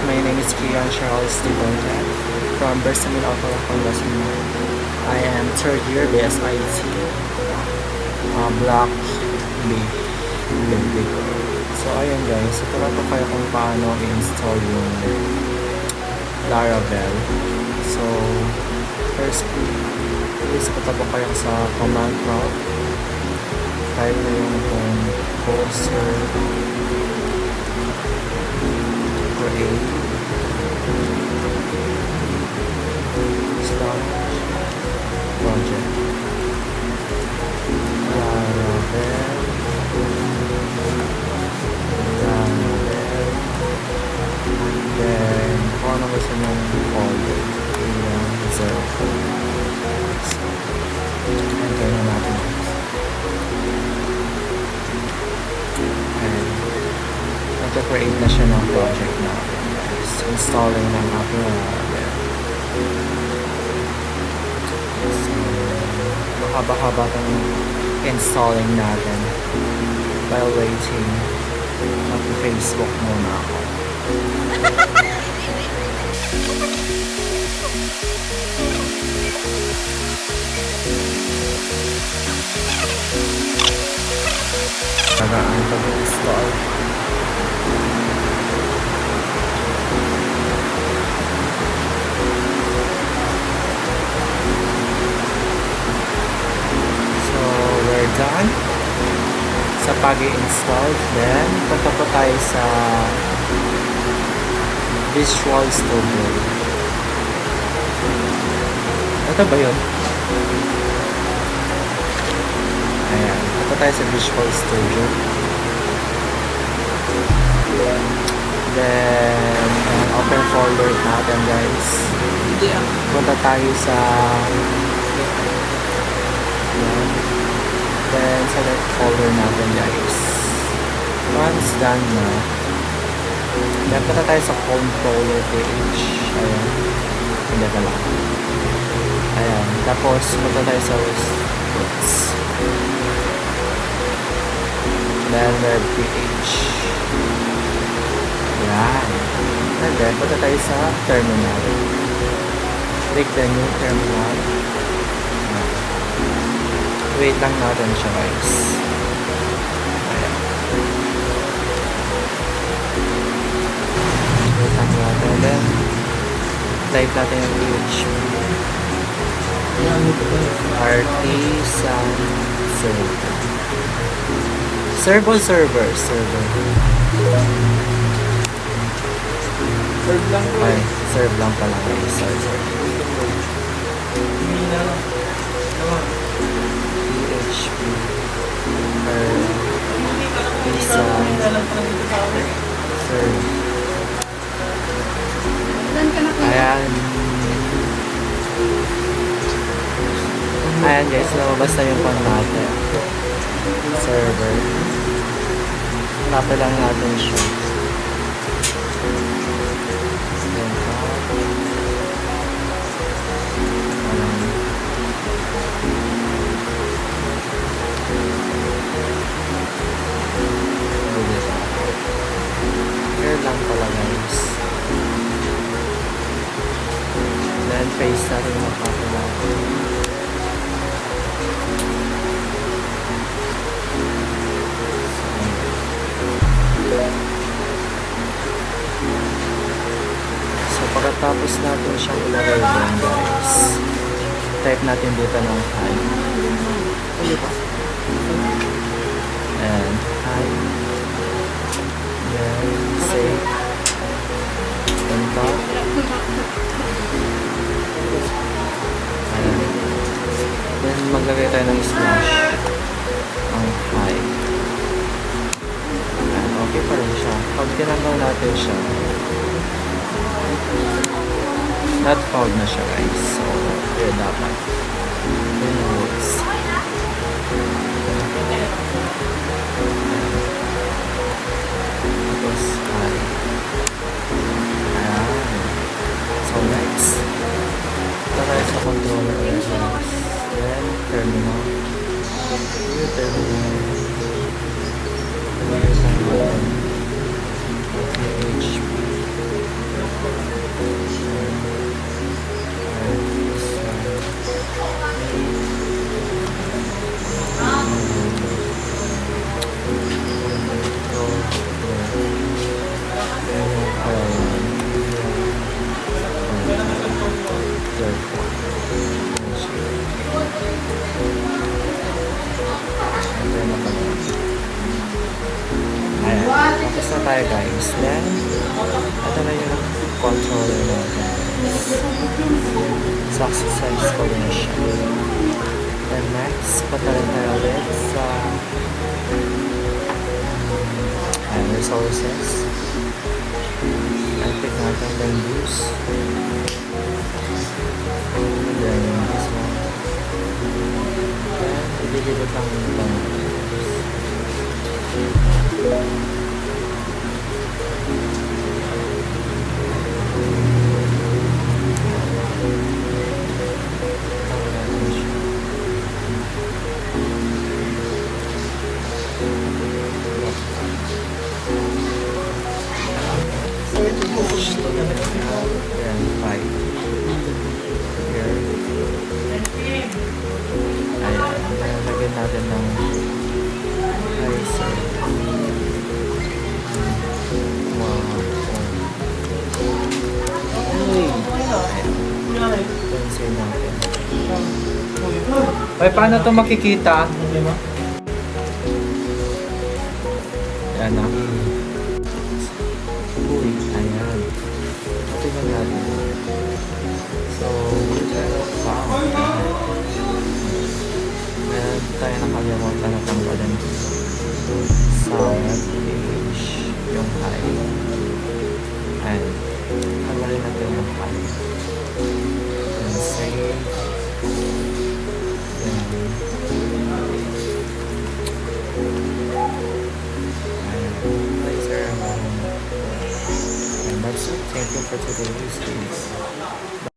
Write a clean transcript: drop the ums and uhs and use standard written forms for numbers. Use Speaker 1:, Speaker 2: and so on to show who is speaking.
Speaker 1: My name is Kian Charles Tibonta from Bersamin Alcalapan, Luzon. I am third year BSIT, Block B. Building. So ayun guys, ito na po kayo kung paano i-install yung Laravel. So first, please punta po kayo sa command prompt. Type na yung composer create start project Laravel then kung ano gusto mong folder yung 0. Enter na natin and nag-create na siya ng project natin guys. Installing ng ating Laravel. So mahaba-haba itong installing natin while waiting. Mag-Facebook muna ako. Tagaan pag-install. So, we're done sa pag-i-install. Then, punta po tayo sa Visual Studio. Ito ba yun? Ayan. Punta tayo sa Visual Studio. Then, open folder natin guys. Punta tayo sa ayan. Then, select folder natin guys. Once done na, then punta tayo sa controller page. Ayan. Hindi ka lang. Ayan. Tapos, punta tayo sa results. Then, web page. Ayan. And then, punta tayo sa terminal. Click the new terminal. Ayan. Wait lang natin siya guys. Ayan. Wait lang natin. Then, type natin yung PHP. Artisan server. Servo server. Server.
Speaker 2: Serve lang po.
Speaker 1: Ay, serve lang pala guys. Server. PHP. Artisan server. Ayan. Ayan guys, lumabas na yung pan natin. Server. Tapa lang natin siya. Here lang pala guys. Then paste natin yung copy natin. So pagkatapos natin siyang ilagay doon guys, type natin dito ng hi. And hi. Then save. Enter. Ayan. Then maglagay tayo ng slash ang hi. Ayan, okay pa rin siya. Pag tinanggal natin siya, not found na siya guys. So, yun dapat. Then roots. Tapos hi. Ayan. So next, tayo sa controller ulit guys. Then terminal. Yung terminal. PHP. ito na yung controller natin. Success size ko na siya. And next, punta rin tayo ulit sa resources. And pick natin yung use. And then this one. And i-deliver lang yung Ayan, 5. Here. Ayan, lagyan natin ng ricer. Wow. Pencil natin. Ay, paano ito makikita? Ayan na. Uy, ayan. Tingnan natin. So, wow. Meron tayo nakalimutan na tanggalin sa web page yung high. And tanggalin natin yung high. And save. And that's it. Thank you for today's video.